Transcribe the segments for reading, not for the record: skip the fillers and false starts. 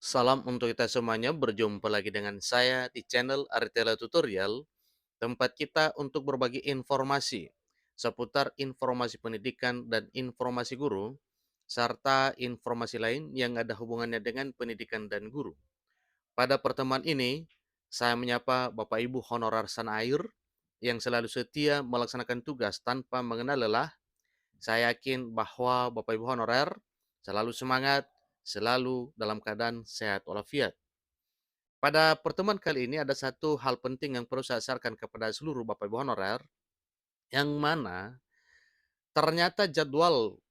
Salam untuk kita semuanya, berjumpa lagi dengan saya di channel Aritela Tutorial, tempat kita untuk berbagi informasi seputar informasi pendidikan dan informasi guru, serta informasi lain yang ada hubungannya dengan pendidikan dan guru. Pada pertemuan ini, saya menyapa Bapak Ibu honorer sana air yang selalu setia melaksanakan tugas tanpa mengenal lelah. Saya yakin bahwa Bapak Ibu honorer selalu semangat, selalu dalam keadaan sehat walafiat. Pada pertemuan kali ini ada satu hal penting yang perlu saya sarankan kepada seluruh Bapak Ibu honorer, yang mana ternyata jadwal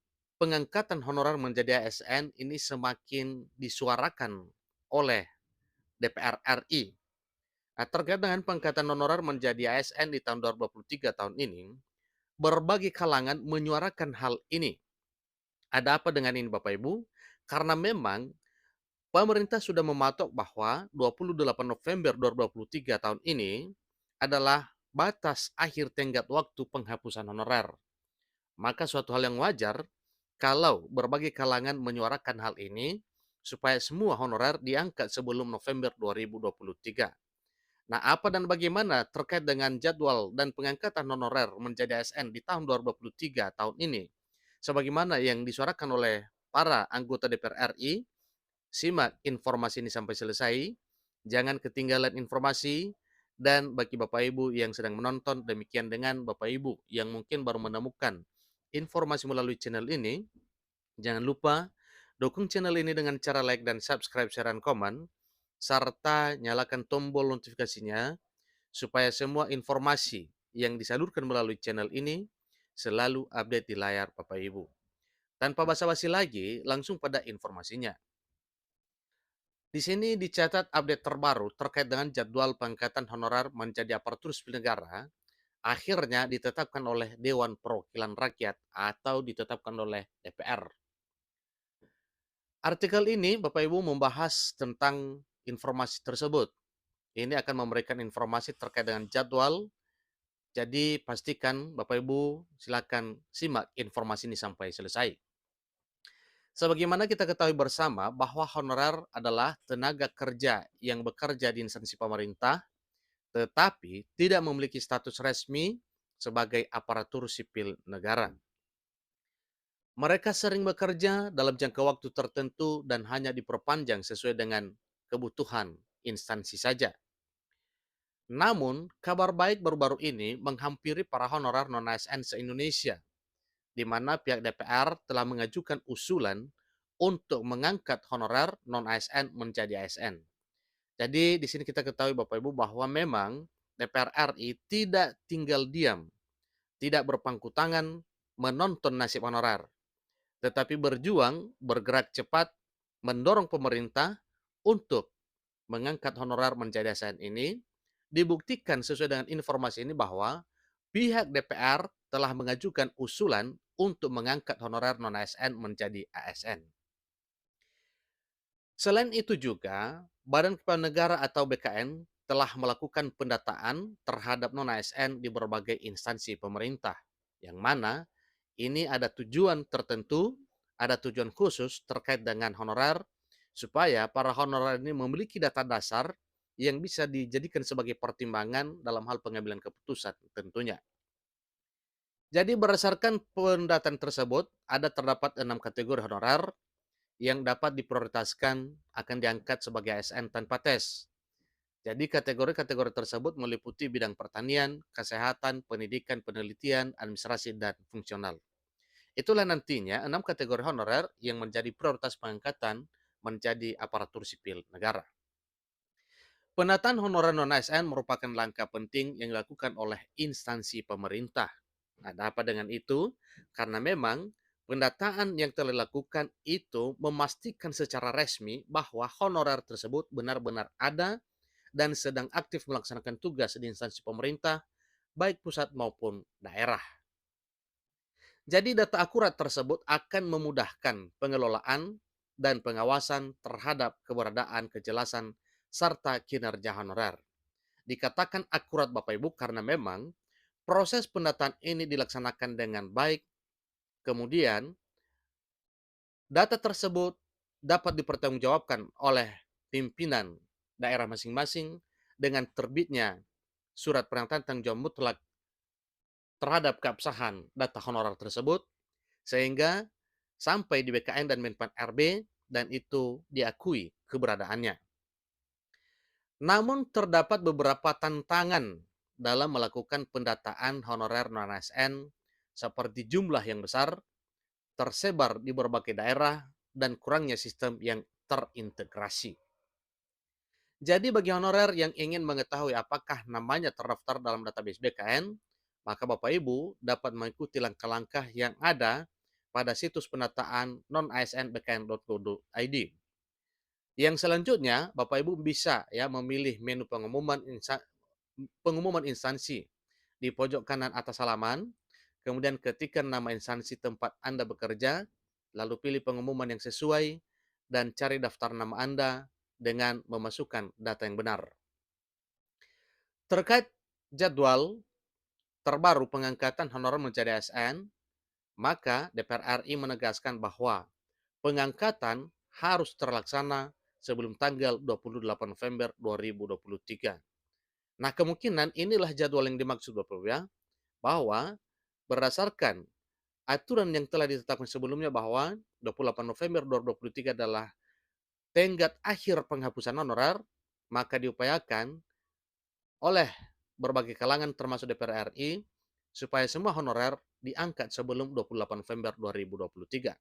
pengangkatan honorer menjadi ASN ini semakin disuarakan oleh DPR RI. Nah, terkait dengan pengangkatan honorer menjadi ASN di tahun 2023 tahun ini, berbagai kalangan menyuarakan hal ini. Ada apa dengan ini Bapak Ibu? Karena memang pemerintah sudah mematok bahwa 28 November 2023 tahun ini adalah batas akhir tenggat waktu penghapusan honorer. Maka suatu hal yang wajar kalau berbagai kalangan menyuarakan hal ini supaya semua honorer diangkat sebelum November 2023. Nah, apa dan bagaimana terkait dengan jadwal dan pengangkatan honorer menjadi ASN di tahun 2023 tahun ini? Sebagaimana yang disuarakan oleh para anggota DPR RI, simak informasi ini sampai selesai, jangan ketinggalan informasi, dan bagi Bapak Ibu yang sedang menonton, demikian dengan Bapak Ibu yang mungkin baru menemukan informasi melalui channel ini, jangan lupa dukung channel ini dengan cara like dan subscribe, share, dan komen, serta nyalakan tombol notifikasinya supaya semua informasi yang disalurkan melalui channel ini selalu update di layar Bapak Ibu. Tanpa basa-basi lagi, langsung pada informasinya. Di sini dicatat update terbaru terkait dengan jadwal pengangkatan honorer menjadi aparatur sipil negara, akhirnya ditetapkan oleh Dewan Perwakilan Rakyat atau ditetapkan oleh DPR. Artikel ini Bapak Ibu membahas tentang informasi tersebut. Ini akan memberikan informasi terkait dengan jadwal, jadi pastikan Bapak Ibu silakan simak informasi ini sampai selesai. Sebagaimana kita ketahui bersama bahwa honorer adalah tenaga kerja yang bekerja di instansi pemerintah tetapi tidak memiliki status resmi sebagai aparatur sipil negara. Mereka sering bekerja dalam jangka waktu tertentu dan hanya diperpanjang sesuai dengan kebutuhan instansi saja. Namun, kabar baik baru-baru ini menghampiri para honorer non-ASN se-Indonesia, di mana pihak DPR telah mengajukan usulan untuk mengangkat honorer non-ASN menjadi ASN. Jadi di sini kita ketahui Bapak Ibu bahwa memang DPR RI tidak tinggal diam, tidak berpangku tangan menonton nasib honorer, tetapi berjuang, bergerak cepat, mendorong pemerintah untuk mengangkat honorer menjadi ASN ini. Dibuktikan sesuai dengan informasi ini bahwa pihak DPR telah mengajukan usulan untuk mengangkat honorer non-ASN menjadi ASN. Selain itu juga, Badan Kepegawaian Negara atau BKN telah melakukan pendataan terhadap non-ASN di berbagai instansi pemerintah, yang mana ini ada tujuan tertentu, ada tujuan khusus terkait dengan honorer, supaya para honorer ini memiliki data dasar yang bisa dijadikan sebagai pertimbangan dalam hal pengambilan keputusan tentunya. Jadi berdasarkan pendataan tersebut, ada terdapat 6 kategori honorer yang dapat diprioritaskan akan diangkat sebagai ASN tanpa tes. Jadi kategori-kategori tersebut meliputi bidang pertanian, kesehatan, pendidikan, penelitian, administrasi, dan fungsional. Itulah nantinya 6 kategori honorer yang menjadi prioritas pengangkatan menjadi aparatur sipil negara. Penataan honorer non-ASN merupakan langkah penting yang dilakukan oleh instansi pemerintah. Ada apa dengan itu? Karena memang pendataan yang telah dilakukan itu memastikan secara resmi bahwa honorer tersebut benar-benar ada dan sedang aktif melaksanakan tugas di instansi pemerintah, baik pusat maupun daerah. Jadi data akurat tersebut akan memudahkan pengelolaan dan pengawasan terhadap keberadaan, kejelasan, serta kinerja honorer. Dikatakan akurat Bapak Ibu karena memang proses pendataan ini dilaksanakan dengan baik, kemudian data tersebut dapat dipertanggungjawabkan oleh pimpinan daerah masing-masing dengan terbitnya surat pernyataan tanggung jawab mutlak terhadap keabsahan data honorer tersebut, sehingga sampai di BKN dan Menpan RB dan itu diakui keberadaannya. Namun terdapat beberapa tantangan dalam melakukan pendataan honorer non-ASN seperti jumlah yang besar, tersebar di berbagai daerah, dan kurangnya sistem yang terintegrasi. Jadi bagi honorer yang ingin mengetahui apakah namanya terdaftar dalam database BKN, maka Bapak Ibu dapat mengikuti langkah-langkah yang ada pada situs pendataan non-asn.bkn.go.id. Yang selanjutnya, Bapak Ibu bisa ya memilih menu pengumuman instansi di pojok kanan atas halaman, kemudian ketikkan nama instansi tempat Anda bekerja, lalu pilih pengumuman yang sesuai, dan cari daftar nama Anda dengan memasukkan data yang benar. Terkait jadwal terbaru pengangkatan honorer menjadi ASN, maka DPR RI menegaskan bahwa pengangkatan harus terlaksana sebelum tanggal 28 November 2023. Nah, kemungkinan inilah jadwal yang dimaksud Bapak Ibu ya, bahwa berdasarkan aturan yang telah ditetapkan sebelumnya bahwa 28 November 2023 adalah tenggat akhir penghapusan honorer, maka diupayakan oleh berbagai kalangan termasuk DPR RI supaya semua honorer diangkat sebelum 28 November 2023.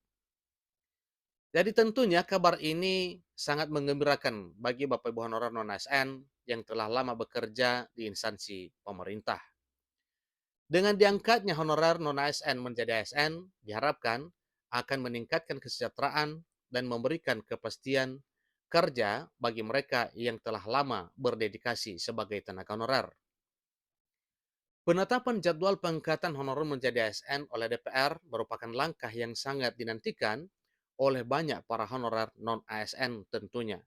Jadi tentunya kabar ini sangat menggembirakan bagi Bapak Ibu honorer non-ASN yang telah lama bekerja di instansi pemerintah. Dengan diangkatnya honorer non-ASN menjadi ASN, diharapkan akan meningkatkan kesejahteraan dan memberikan kepastian kerja bagi mereka yang telah lama berdedikasi sebagai tenaga honorer. Penetapan jadwal pengangkatan honorer menjadi ASN oleh DPR merupakan langkah yang sangat dinantikan oleh banyak para honorer non-ASN tentunya.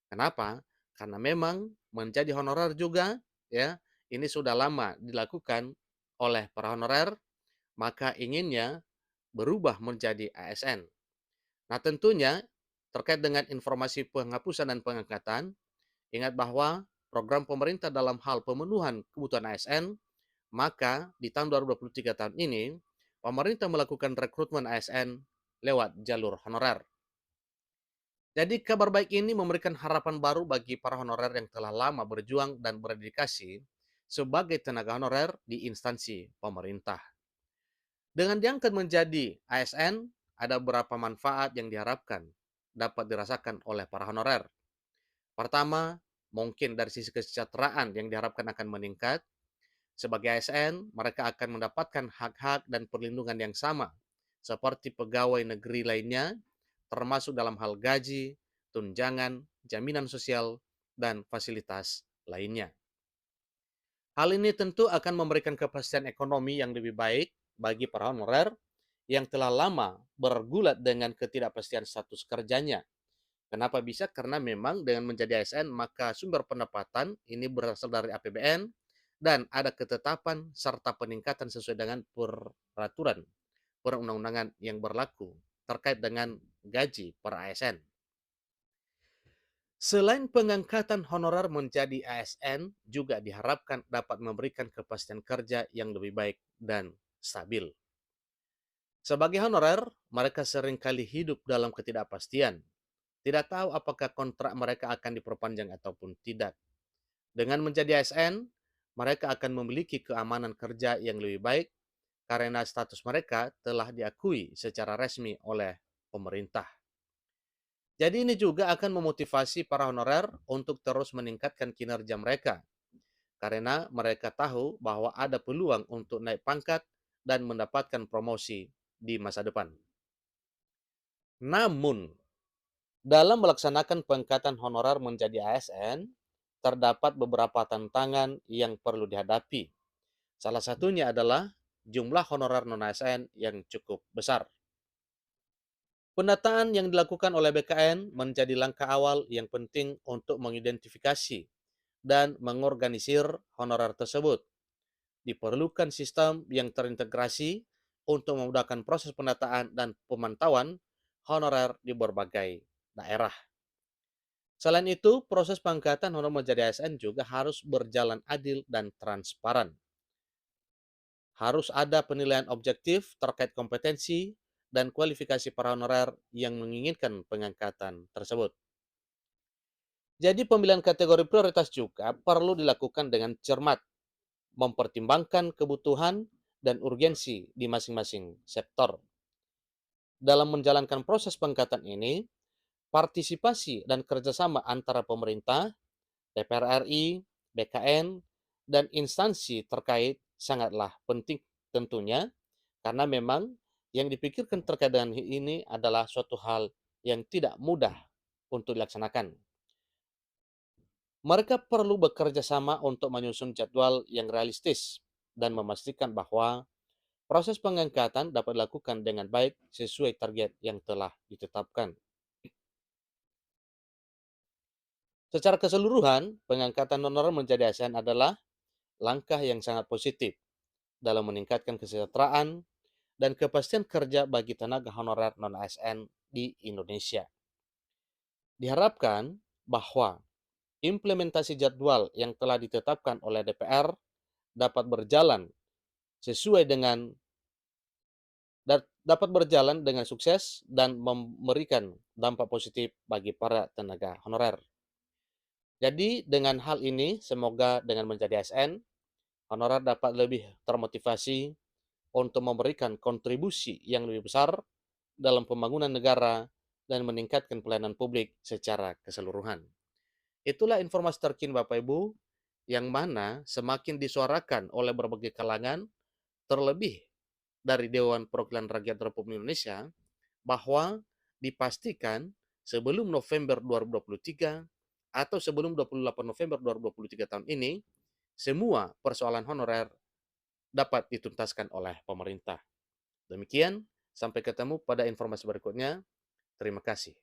Kenapa? Karena memang menjadi honorer juga ya, ini sudah lama dilakukan oleh para honorer, maka inginnya berubah menjadi ASN. Nah, tentunya terkait dengan informasi penghapusan dan pengangkatan, ingat bahwa program pemerintah dalam hal pemenuhan kebutuhan ASN, maka di tahun 2023 tahun ini, pemerintah melakukan rekrutmen ASN lewat jalur honorer. Jadi kabar baik ini memberikan harapan baru bagi para honorer yang telah lama berjuang dan berdedikasi sebagai tenaga honorer di instansi pemerintah. Dengan diangkat menjadi ASN, ada beberapa manfaat yang diharapkan dapat dirasakan oleh para honorer. Pertama, mungkin dari sisi kesejahteraan yang diharapkan akan meningkat. Sebagai ASN, mereka akan mendapatkan hak-hak dan perlindungan yang sama seperti pegawai negeri lainnya, termasuk dalam hal gaji, tunjangan, jaminan sosial, dan fasilitas lainnya. Hal ini tentu akan memberikan kepastian ekonomi yang lebih baik bagi para honorer yang telah lama bergulat dengan ketidakpastian status kerjanya. Kenapa bisa? Karena memang dengan menjadi ASN maka sumber pendapatan ini berasal dari APBN dan ada ketetapan serta peningkatan sesuai dengan peraturan perundang-undangan yang berlaku terkait dengan gaji per ASN. Selain pengangkatan honorer menjadi ASN, juga diharapkan dapat memberikan kepastian kerja yang lebih baik dan stabil. Sebagai honorer, mereka seringkali hidup dalam ketidakpastian. Tidak tahu apakah kontrak mereka akan diperpanjang ataupun tidak. Dengan menjadi ASN, mereka akan memiliki keamanan kerja yang lebih baik karena status mereka telah diakui secara resmi oleh pemerintah. Jadi ini juga akan memotivasi para honorer untuk terus meningkatkan kinerja mereka karena mereka tahu bahwa ada peluang untuk naik pangkat dan mendapatkan promosi di masa depan. Namun, dalam melaksanakan pengangkatan honorer menjadi ASN, terdapat beberapa tantangan yang perlu dihadapi. Salah satunya adalah jumlah honorer non-ASN yang cukup besar. Pendataan yang dilakukan oleh BKN menjadi langkah awal yang penting untuk mengidentifikasi dan mengorganisir honorer tersebut. Diperlukan sistem yang terintegrasi untuk memudahkan proses pendataan dan pemantauan honorer di berbagai daerah. Selain itu, proses pengangkatan honor menjadi ASN juga harus berjalan adil dan transparan. Harus ada penilaian objektif terkait kompetensi dan kualifikasi para honorer yang menginginkan pengangkatan tersebut. Jadi pemilihan kategori prioritas juga perlu dilakukan dengan cermat, mempertimbangkan kebutuhan dan urgensi di masing-masing sektor. Dalam menjalankan proses pengangkatan ini, partisipasi dan kerjasama antara pemerintah, DPR RI, BKN, dan instansi terkait sangatlah penting tentunya, karena memang yang dipikirkan terkait dengan ini adalah suatu hal yang tidak mudah untuk dilaksanakan. Mereka perlu bekerja sama untuk menyusun jadwal yang realistis dan memastikan bahwa proses pengangkatan dapat dilakukan dengan baik sesuai target yang telah ditetapkan. Secara keseluruhan, pengangkatan honorer menjadi ASN adalah langkah yang sangat positif dalam meningkatkan kesejahteraan dan kepastian kerja bagi tenaga honorer non-ASN di Indonesia. Diharapkan bahwa implementasi jadwal yang telah ditetapkan oleh DPR dapat berjalan sesuai dengan dapat berjalan dengan sukses dan memberikan dampak positif bagi para tenaga honorer. Jadi dengan hal ini, semoga dengan menjadi ASN, honorer dapat lebih termotivasi untuk memberikan kontribusi yang lebih besar dalam pembangunan negara dan meningkatkan pelayanan publik secara keseluruhan. Itulah informasi terkini Bapak Ibu, yang mana semakin disuarakan oleh berbagai kalangan, terlebih dari Dewan Perwakilan Rakyat Republik Indonesia, bahwa dipastikan sebelum November 2023 atau sebelum 28 November 2023 tahun ini, semua persoalan honorer dapat dituntaskan oleh pemerintah. Demikian, sampai ketemu pada informasi berikutnya. Terima kasih.